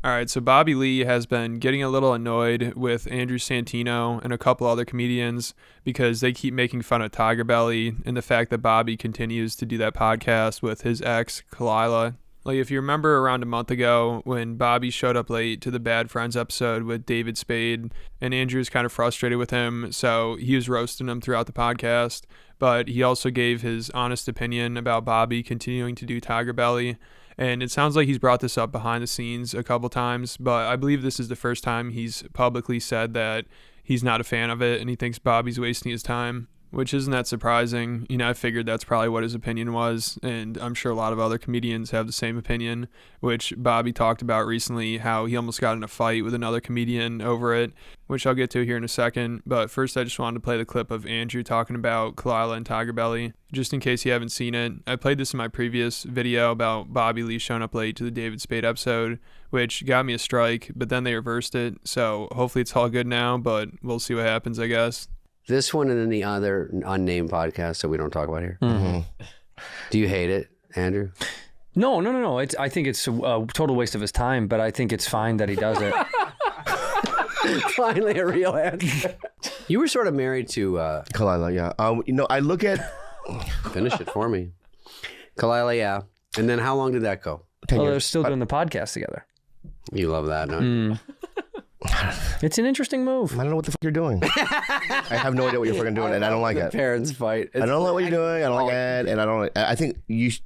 All right, so Bobby Lee has been getting a little annoyed with Andrew Santino and a couple other comedians because they keep making fun of TigerBelly and the fact that Bobby continues to do that podcast with his ex, Kalila. Like, if you remember around a month ago when Bobby showed up late to the Bad Friends episode with David Spade, and Andrew was kind of frustrated with him, so he was roasting him throughout the podcast, but he also gave his honest opinion about Bobby continuing to do TigerBelly. And it sounds like he's brought this up behind the scenes a couple times, but I believe this is the first time he's publicly said that he's not a fan of it and he thinks Bobby's wasting his time, which isn't that surprising. You know, I figured that's probably what his opinion was, and I'm sure a lot of other comedians have the same opinion, which Bobby talked about recently, how he almost got in a fight with another comedian over it, which I'll get to here in a second. But first, I just wanted to play the clip of Andrew talking about Kalila and TigerBelly, just in case you haven't seen it. I played this in my previous video about Bobby Lee showing up late to the David Spade episode, which got me a strike, but then they reversed it, so hopefully it's all good now, but we'll see what happens, I guess. This one and then the other unnamed podcast that we don't talk about here. Mm-hmm. Do you hate it, Andrew? No. I think it's a total waste of his time, but I think it's fine that he does it. Finally, a real answer. You were sort of married to Kalila, yeah. I look at... Finish it for me. Kalila, yeah. And then how long did that go? 10 Well, years. they're still doing the podcast together. You love that, don't you? It's an interesting move. I don't know what the fuck you're doing. I have no idea what you're fucking doing, and I don't like The it. parents fight. I don't like what you're doing. I don't like it, and I don't. I think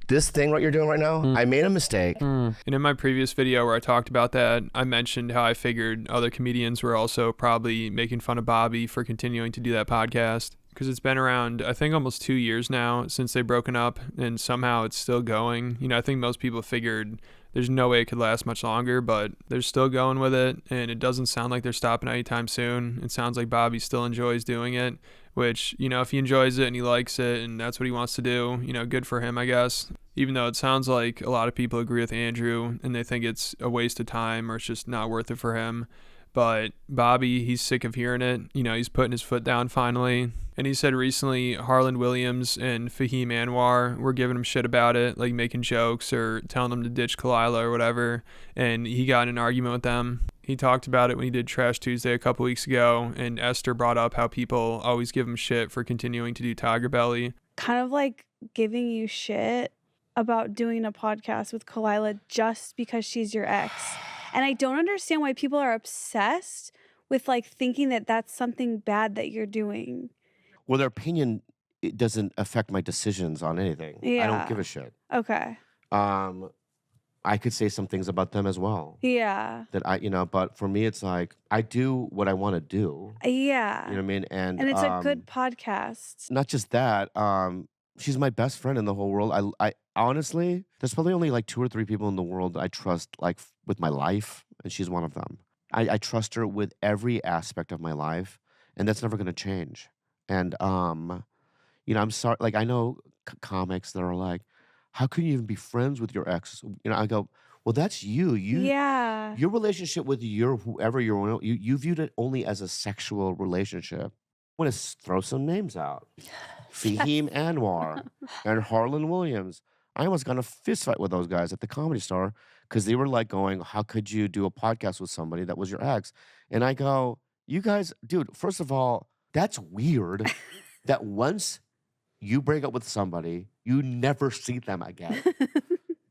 this thing what you're doing right now. I made a mistake. And in my previous video where I talked about that, I mentioned how I figured other comedians were also probably making fun of Bobby for continuing to do that podcast. Because it's been around, I think, almost 2 years now since they've broken up, and somehow it's still going. You know, I think most people figured there's no way it could last much longer, but they're still going with it, and it doesn't sound like they're stopping anytime soon. It sounds like Bobby still enjoys doing it, which, you know, if he enjoys it and he likes it and that's what he wants to do, you know, good for him, I guess. Even though it sounds like a lot of people agree with Andrew and they think it's a waste of time or it's just not worth it for him. But Bobby, he's sick of hearing it. You know, he's putting his foot down finally. And he said recently Harlan Williams and Fahim Anwar were giving him shit about it, like making jokes or telling him to ditch Kalila or whatever. And he got in an argument with them. He talked about it when he did Trash Tuesday a couple weeks ago. And Esther brought up how people always give him shit for continuing to do TigerBelly. Kind of like giving you shit about doing a podcast with Kalila just because she's your ex. And I don't understand why people are obsessed with like thinking that that's something bad that you're doing. Well, their opinion it doesn't affect my decisions on anything. I Yeah. don't give a shit. Okay. I could say some things about them as well. Yeah. That but for me, it's like I do what I want to do. Yeah. You know what I mean? And it's a good podcast. Not just that. She's my best friend in the whole world. I honestly, there's probably only like 2 or 3 people in the world that I trust, like with my life, and she's one of them. I trust her with every aspect of my life, and that's never going to change. And I'm sorry. Like I know comics that are like, how can you even be friends with your ex? You know, I go, well, that's you. Yeah. Your relationship with whoever you viewed it only as a sexual relationship. I want to throw some names out. Fahim Anwar and Harlan Williams. I almost got in a fist fight with those guys at the Comedy Store because they were like going, how could you do a podcast with somebody that was your ex? And I go, you guys, dude, first of all, that's weird that once you break up with somebody, you never see them again.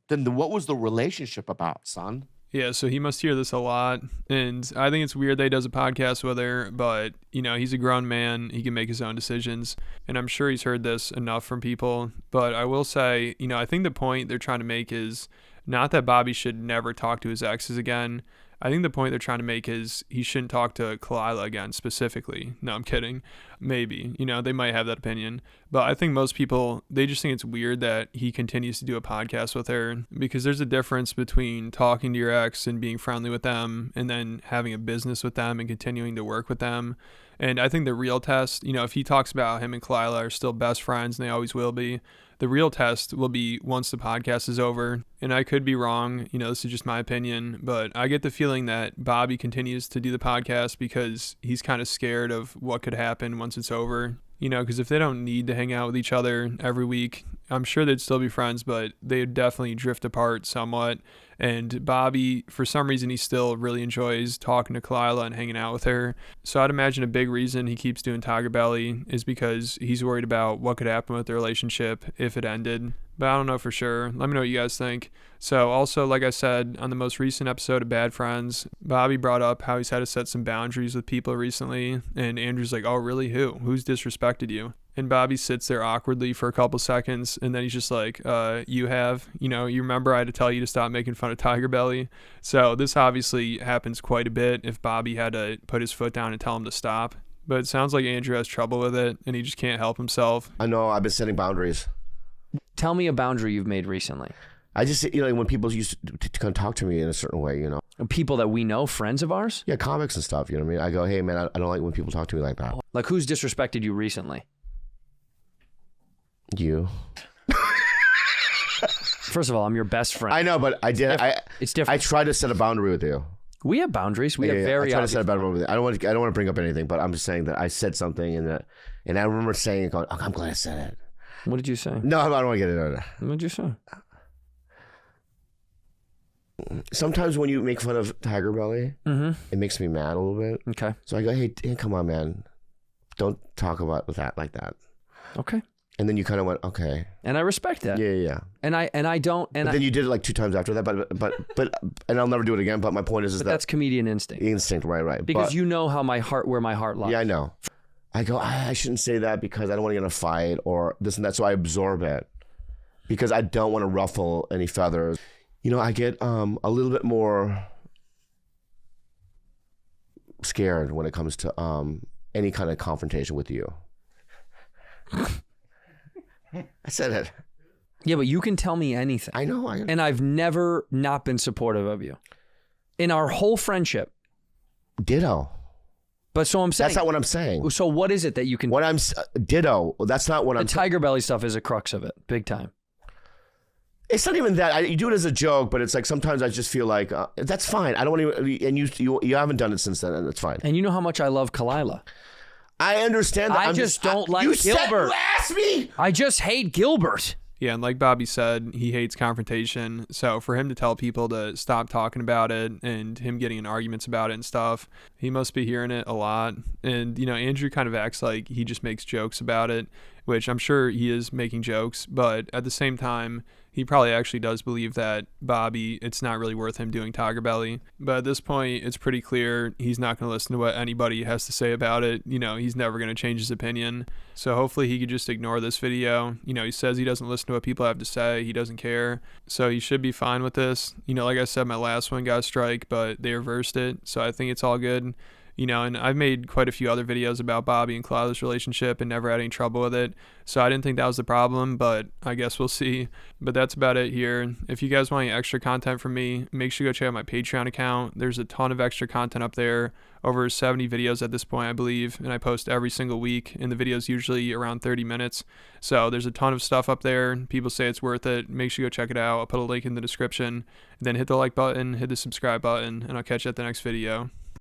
Then what was the relationship about, son? Yeah, so he must hear this a lot, and I think it's weird that he does a podcast with her, but, you know, he's a grown man, he can make his own decisions, and I'm sure he's heard this enough from people, but I will say, you know, I think the point they're trying to make is not that Bobby should never talk to his exes again. I think the point they're trying to make is he shouldn't talk to Kalila again specifically. No, I'm kidding. Maybe. You know, they might have that opinion. But I think most people, they just think it's weird that he continues to do a podcast with her because there's a difference between talking to your ex and being friendly with them and then having a business with them and continuing to work with them. And I think the real test, you know, if he talks about him and Kalila are still best friends and they always will be, the real test will be once the podcast is over. And I could be wrong, you know, this is just my opinion, but I get the feeling that Bobby continues to do the podcast because he's kind of scared of what could happen once it's over. You know, because if they don't need to hang out with each other every week, I'm sure they'd still be friends, but they'd definitely drift apart somewhat. And Bobby, for some reason, he still really enjoys talking to Kalila and hanging out with her. So I'd imagine a big reason he keeps doing TigerBelly is because he's worried about what could happen with their relationship if it ended. But I don't know for sure. Let me know what you guys think. So also, like I said, on the most recent episode of Bad Friends, Bobby brought up how he's had to set some boundaries with people recently. And Andrew's like, oh, really? Who? Who's disrespected you? And Bobby sits there awkwardly for a couple seconds, and then he's just like, you have, you know, you remember I had to tell you to stop making fun of TigerBelly. So this obviously happens quite a bit if Bobby had to put his foot down and tell him to stop. But it sounds like Andrew has trouble with it, and he just can't help himself. I know, I've been setting boundaries. Tell me a boundary you've made recently. I just, you know, when people used to kind of talk to me in a certain way, you know. People that we know, friends of ours? Yeah, comics and stuff, you know what I mean? I go, hey, man, I don't like when people talk to me like that. Like, who's disrespected you recently? You. First of all, I'm your best friend. I know, but I did. It's different. I tried to set a boundary with you. We have boundaries. We have very I try to obvious set a boundary with you. I don't want to bring up anything, but I'm just saying that I said something and I remember saying it, going, oh, I'm glad I said it. What did you say? No, I don't want to get into it. What did you say? Sometimes when you make fun of TigerBelly, it makes me mad a little bit. Okay. So I go, hey, come on, man. Don't talk about that like that. Okay. And then you kind of went, okay. And I respect that. Yeah. And I don't. And but then you did it like 2 times after that. But and I'll never do it again. But my point is that that's comedian instinct. Instinct, right. Because you know how where my heart lies. Yeah, I know. I go, I shouldn't say that because I don't want to get in a fight or this and that. So I absorb it because I don't want to ruffle any feathers. You know, I get a little bit more scared when it comes to any kind of confrontation with you. I said it. Yeah, but you can tell me anything. I know. And I've never not been supportive of you. In our whole friendship. Ditto. But so I'm saying. That's not what I'm saying. So what is it that you can. Ditto. That's not what I'm saying. The TigerBelly stuff is a crux of it. Big time. It's not even that. You do it as a joke, but it's like sometimes I just feel like, that's fine. I don't want to. And you haven't done it since then, and it's fine. And you know how much I love Kalila. I understand that. I just don't like Gilbert. You asked me. I just hate Gilbert. Yeah, and like Bobby said, he hates confrontation. So for him to tell people to stop talking about it and him getting in arguments about it and stuff, he must be hearing it a lot. And, you know, Andrew kind of acts like he just makes jokes about it, which I'm sure he is making jokes. But at the same time, he probably actually does believe that Bobby, it's not really worth him doing TigerBelly. But at this point, it's pretty clear he's not going to listen to what anybody has to say about it. You know, he's never going to change his opinion. So hopefully he could just ignore this video. You know, he says he doesn't listen to what people have to say. He doesn't care. So he should be fine with this. You know, like I said, my last one got a strike, but they reversed it. So I think it's all good. You know, and I've made quite a few other videos about Bobby and Kalila's relationship and never had any trouble with it. So I didn't think that was the problem, but I guess we'll see. But that's about it here. If you guys want any extra content from me, make sure you go check out my Patreon account. There's a ton of extra content up there. Over 70 videos at this point, I believe. And I post every single week. And the video's usually around 30 minutes. So there's a ton of stuff up there. People say it's worth it. Make sure you go check it out. I'll put a link in the description. Then hit the like button, hit the subscribe button, and I'll catch you at the next video.